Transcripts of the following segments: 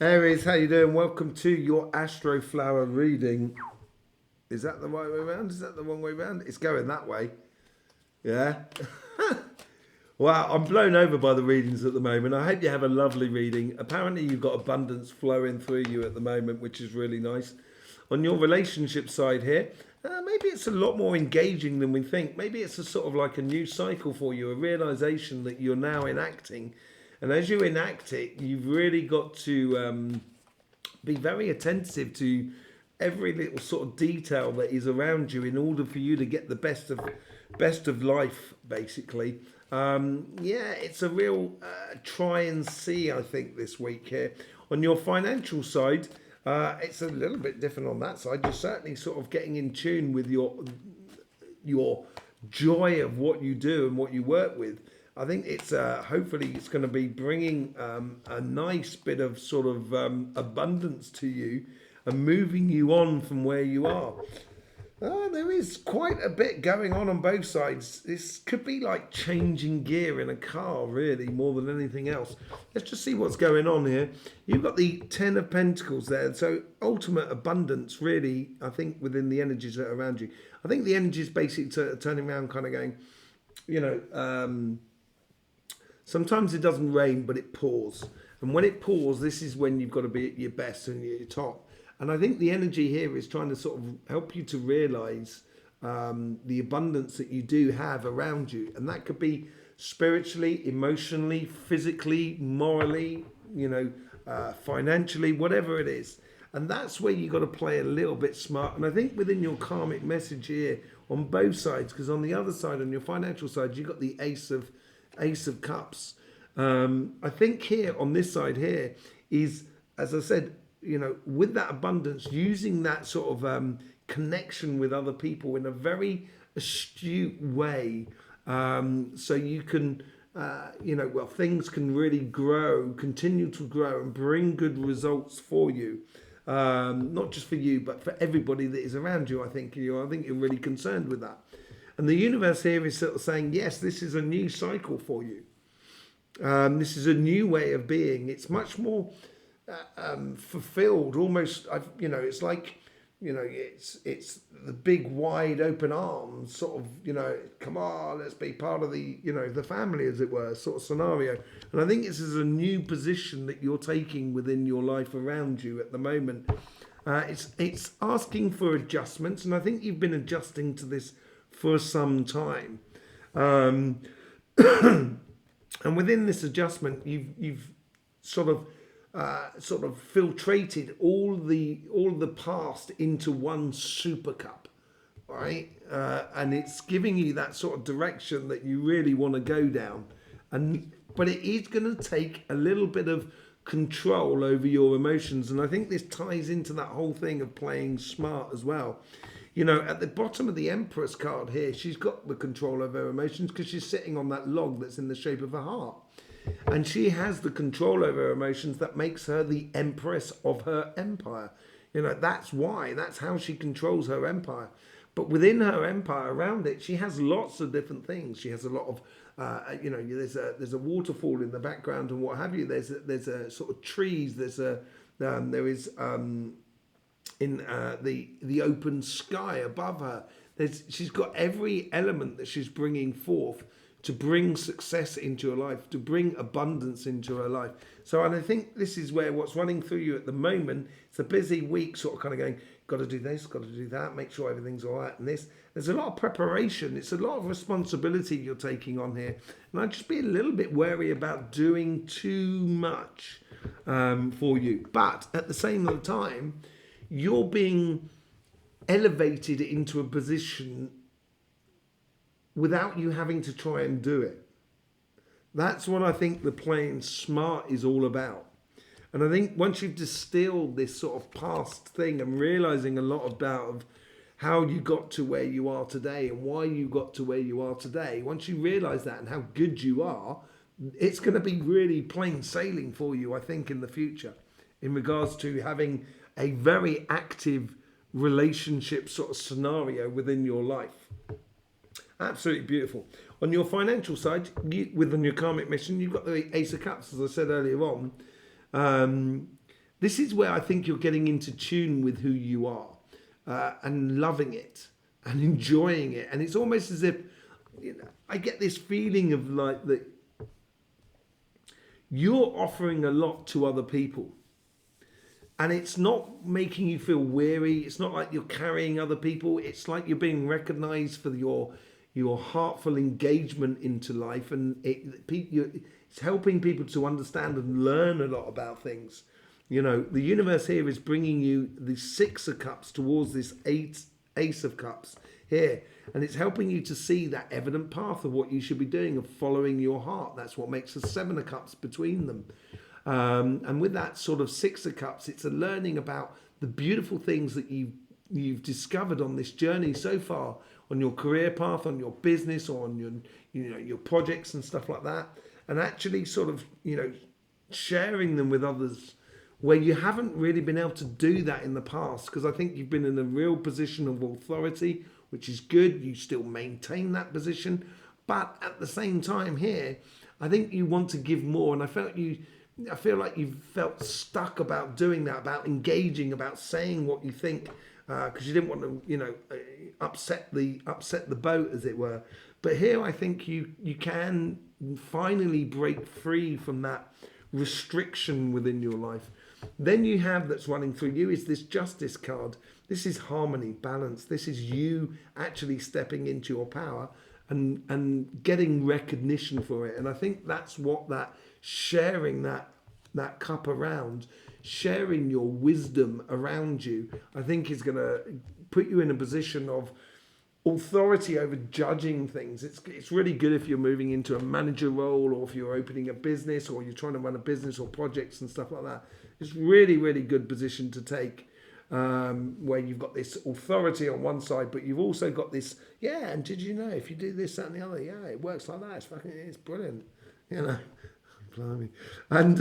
Aries, how you doing? Welcome to your Astroflower reading. Is that the right way around? Is that the wrong way around? It's going that way. Yeah. Well, I'm blown over by the readings at the moment. I hope you have a lovely reading. Apparently, you've got abundance flowing through you at the moment, which is really nice. On your relationship side here, maybe it's a lot more engaging than we think. Maybe it's a sort of like a new cycle for you, a realization that you're now enacting. And as you enact it, you've really got to be very attentive to every little sort of detail that is around you in order for you to get the best of life, basically. Yeah, it's a real try and see, I think, this week here. On your financial side, it's a little bit different on that side. You're certainly sort of getting in tune with your joy of what you do and what you work with. I think it's hopefully it's going to be bringing a nice bit of sort of abundance to you and moving you on from where you are. There is quite a bit going on both sides. This could be like changing gear in a car, really, more than anything else. Let's just see what's going on here. You've got the Ten of Pentacles there, so ultimate abundance, really, I think, within the energies that are around you. I think the energy is basically turning around, kind of going, you know, sometimes it doesn't rain, but it pours. And when it pours, this is when you've got to be at your best and your top. And I think the energy here is trying to sort of help you to realize the abundance that you do have around you. And that could be spiritually, emotionally, physically, morally, financially, whatever it is. And that's where you got to play a little bit smart. And I think within your karmic message here on both sides, because on the other side, on your financial side, you've got the Ace of Cups. I think here on this side here is, as I said, with that abundance, using that sort of connection with other people in a very astute way, so you can, things can really grow, continue to grow, and bring good results for you. Not just for you, but for everybody that is around you. I think you're really concerned with that. And the universe here is sort of saying, yes, this is a new cycle for you. This is a new way of being. It's much more fulfilled. Almost, it's like, it's the big, wide open arms, sort of, come on, let's be part of the family, as it were, sort of scenario. And I think this is a new position that you're taking within your life around you at the moment. It's asking for adjustments, and I think you've been adjusting to this for some time. And within this adjustment, you've sort of filtrated all the past into one super cup, right? And it's giving you that sort of direction that you really want to go down. But it is going to take a little bit of control over your emotions, and I think this ties into that whole thing of playing smart as well. At the bottom of the Empress card here, she's got the control of her emotions because she's sitting on that log that's in the shape of a heart. And she has the control over her emotions that makes her the empress of her empire. That's why, that's how she controls her empire. But within her empire, around it, she has lots of different things. She has a lot of, there's a waterfall in the background and what have you. There's a sort of trees. There is in the open sky above her. She's got every element that she's bringing forth to bring success into her life, to bring abundance into her life. So, and I think this is where what's running through you at the moment, it's a busy week, sort of kind of going, got to do this, got to do that, make sure everything's all right, and this. There's a lot of preparation. It's a lot of responsibility you're taking on here. And I'd just be a little bit wary about doing too much for you. But at the same time, you're being elevated into a position without you having to try and do it. That's what I think the playing smart is all about. And I think once you've distilled this sort of past thing and realizing a lot about how you got to where you are today and why you got to where you are today, once you realize that and how good you are, it's going to be really plain sailing for you, I think, in the future, in regards to having a very active relationship sort of scenario within your life. Absolutely beautiful. On your financial side, within your karmic mission, you've got the Ace of Cups, as I said earlier on. this is where I think you're getting into tune with who you are, and loving it and enjoying it. And it's almost as if, I get this feeling of like that you're offering a lot to other people. And it's not making you feel weary. It's not like you're carrying other people. It's like you're being recognized for your heartful engagement into life. And it's helping people to understand and learn a lot about things. The universe here is bringing you the 6 of Cups towards this Ace of Cups here. And it's helping you to see that evident path of what you should be doing, of following your heart. That's what makes the 7 of Cups between them. And with that sort of 6 of Cups, it's a learning about the beautiful things that you've discovered on this journey so far, on your career path, on your business, or on your projects and stuff like that. And actually sort of, sharing them with others where you haven't really been able to do that in the past, because I think you've been in a real position of authority, which is good. You still maintain that position, but at the same time here, I think you want to give more. And I feel like you've felt stuck about doing that, about engaging, about saying what you think, because you didn't want to, upset the boat, as it were. But here, I think you can finally break free from that restriction within your life. Then you have, that's running through you, is this Justice card. This is harmony, balance. This is you actually stepping into your power and getting recognition for it. And I think that's what that sharing that cup around, sharing your wisdom around you, I think is going to put you in a position of authority over judging things. It's really good if you're moving into a manager role, or if you're opening a business, or you're trying to run a business or projects and stuff like that. It's really, really good position to take, where you've got this authority on one side, but you've also got this, and did you know if you do this, that and the other, it works like that. It's brilliant, Blimey. And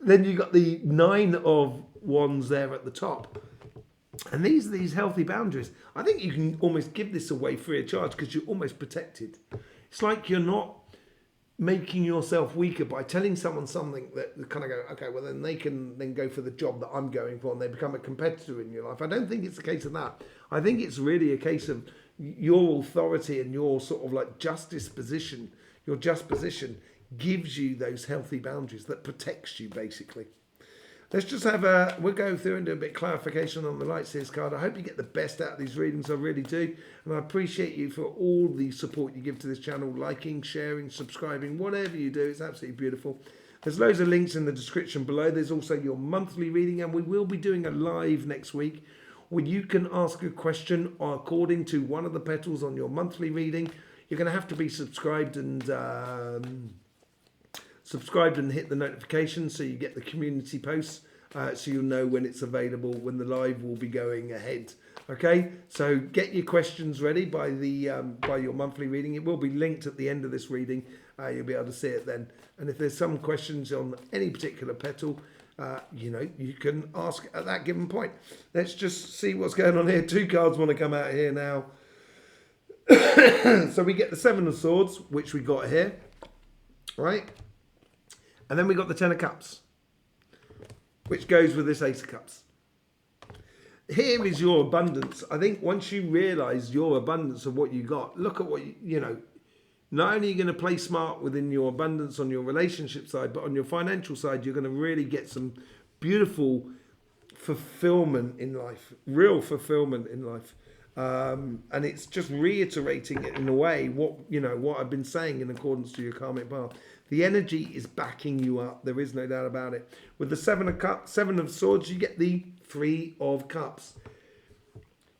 then you got the 9 of Wands there at the top. And these healthy boundaries, I think you can almost give this away free of charge, because you're almost protected. It's like you're not making yourself weaker by telling someone something that kind of go, okay, well then they can then go for the job that I'm going for, and they become a competitor in your life. I don't think it's a case of that. I think it's really a case of your authority and your sort of like justice position, your just position gives you those healthy boundaries that protects you, basically. Let's just we'll go through and do a bit of clarification on the Light Seers card. I hope you get the best out of these readings, I really do. And I appreciate you for all the support you give to this channel, liking, sharing, subscribing, whatever you do. It's absolutely beautiful. There's loads of links in the description below. There's also your monthly reading, and we will be doing a live next week where you can ask a question according to one of the petals on your monthly reading. You're going to have to be subscribed and hit the notifications so you get the community posts, so you'll know when it's available, when the live will be going ahead. Okay, so get your questions ready by your monthly reading. It will be linked at the end of this reading. You'll be able to see it then. And if there's some questions on any particular petal, you can ask at that given point. Let's just see what's going on here. 2 cards want to come out here now. So we get the 7 of Swords, which we got here, right? And then we got the 10 of Cups, which goes with this Ace of Cups. Here is your abundance. I think once you realise your abundance of what you got, look at what not only are you going to play smart within your abundance on your relationship side, but on your financial side, you're going to really get some beautiful fulfillment in life, real fulfillment in life. And it's just reiterating it in a way, what I've been saying in accordance to your karmic path. The energy is backing you up. There is no doubt about it. With the 7 of Swords, you get the 3 of Cups.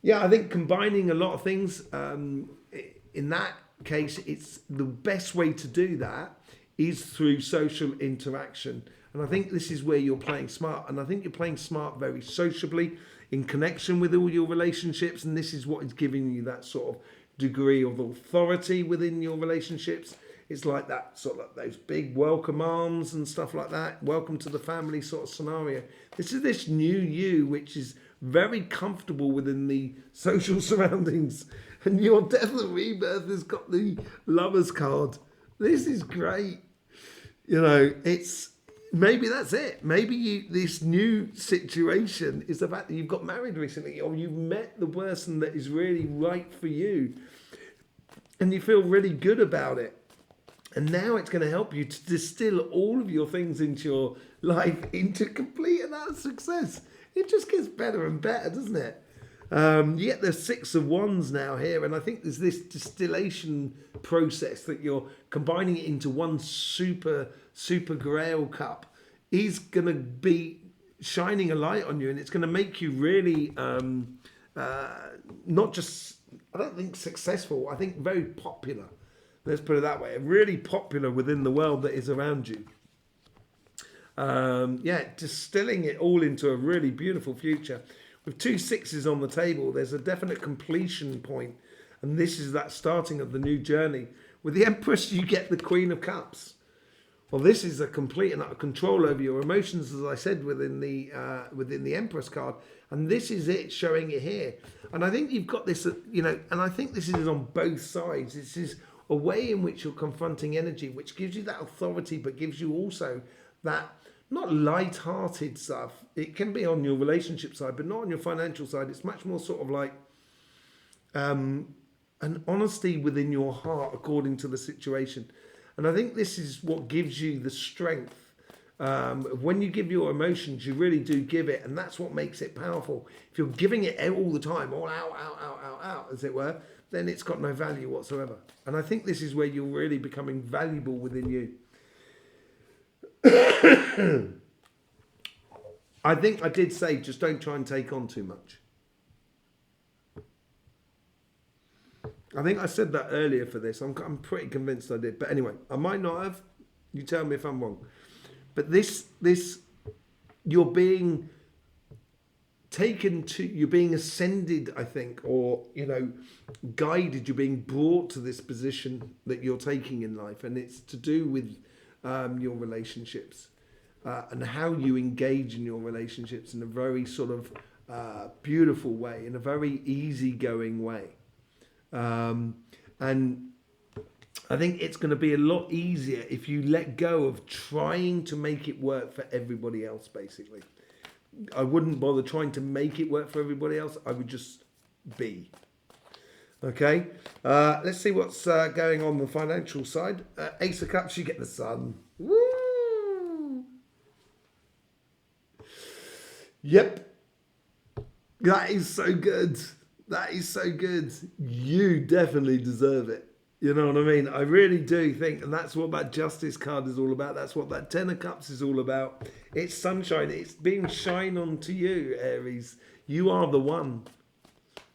Yeah, I think combining a lot of things, in that case, it's the best way to do that is through social interaction. And I think this is where you're playing smart. And I think you're playing smart very sociably, in connection with all your relationships. And this is what is giving you that sort of degree of authority within your relationships. It's like that, sort of like those big welcome arms and stuff like that. Welcome to the family sort of scenario. This is this new you, which is very comfortable within the social surroundings. And your Death of Rebirth has got the Lovers card. This is great. It's maybe that's it. Maybe this new situation is the fact that you've got married recently, or you've met the person that is really right for you, and you feel really good about it. And now it's going to help you to distill all of your things into your life into complete and utter success. It just gets better and better, doesn't it? You get the Six of Wands now here, and I think there's this distillation process that you're combining it into one super grail cup is going to be shining a light on you, and it's going to make you really not just, I don't think successful, I think very popular. Let's put it that way. Really popular within the world that is around you. Distilling it all into a really beautiful future. With 2 sixes on the table, there's a definite completion point, and this is that starting of the new journey. With the Empress, you get the Queen of Cups. Well, this is a complete and utter control over your emotions, as I said, within the Empress card, and this is it, showing it here. And I think you've got this, and I think this is on both sides. This is a way in which you're confronting energy, which gives you that authority, but gives you also that, not light-hearted stuff. It can be on your relationship side, but not on your financial side. It's much more sort of like an honesty within your heart according to the situation. And I think this is what gives you the strength. When you give your emotions, you really do give it, and that's what makes it powerful. If you're giving it all the time, all out, as it were, then it's got no value whatsoever. And I think this is where you're really becoming valuable within you. I think I did say just don't try and take on too much. I think I said that earlier for this. I'm pretty convinced I did. But anyway, I might not have. You tell me if I'm wrong. But this you're being taken to, you're being ascended, I think, or, guided. You're being brought to this position that you're taking in life. And it's to do with your relationships and how you engage in your relationships in a very sort of beautiful way, in a very easygoing way. And I think it's going to be a lot easier if you let go of trying to make it work for everybody else, basically. I wouldn't bother trying to make it work for everybody else. I would just be. Okay, let's see what's going on the financial side. Ace of Cups, you get the Sun. Woo! Yep. That is so good. That is so good. You definitely deserve it. You know what I mean? I really do think, and that's what that Justice card is all about. That's what that Ten of Cups is all about. It's sunshine. It's being shine on to you, Aries. You are the one.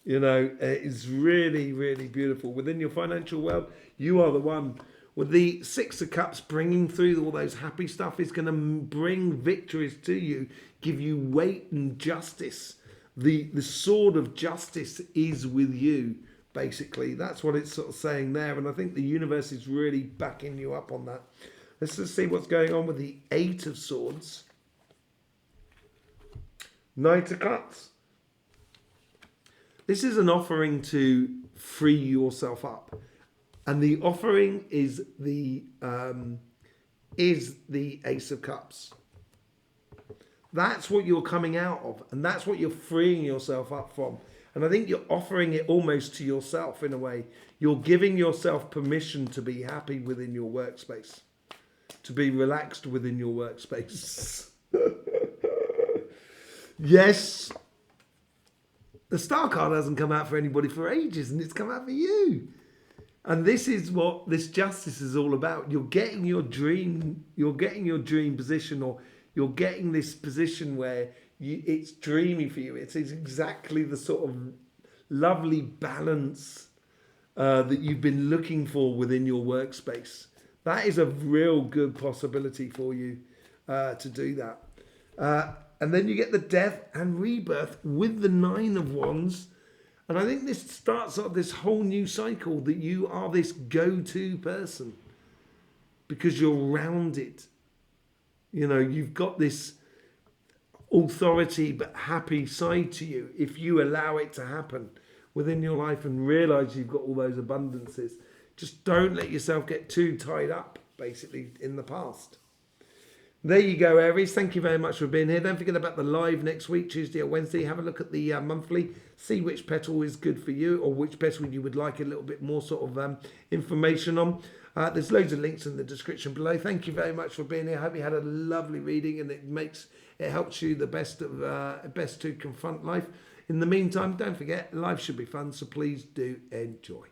It's really, really beautiful. Within your financial world, you are the one. With the Six of Cups bringing through all those happy stuff is going to bring victories to you, give you weight and justice. The sword of justice is with you, basically. That's what it's sort of saying there. And I think the universe is really backing you up on that. Let's just see what's going on with the Eight of Swords. Knight of Cups. This is an offering to free yourself up. And the offering is the Ace of Cups. That's what you're coming out of, and that's what you're freeing yourself up from. And I think you're offering it almost to yourself in a way. You're giving yourself permission to be happy within your workspace, to be relaxed within your workspace. Yes, the Star card hasn't come out for anybody for ages, and it's come out for you. And this is what this Justice is all about. You're getting your dream position, or you're getting this position where it's dreamy for you. It's exactly the sort of lovely balance that you've been looking for within your workspace. That is a real good possibility for you to do that. And then you get the Death and Rebirth with the Nine of Wands. And I think this starts up this whole new cycle that you are this go-to person because you're rounded. You've got this authority but happy side to you if you allow it to happen within your life and realize you've got all those abundances. Just don't let yourself get too tied up, basically, in the past. There you go, Aries. Thank you very much for being here. Don't forget about the live next week, Tuesday or Wednesday. Have a look at the monthly. See which petal is good for you, or which petal you would like a little bit more sort of information on. There's loads of links in the description below. Thank you very much for being here. I hope you had a lovely reading, and it helps you the best to confront life. In the meantime, don't forget, life should be fun, so please do enjoy.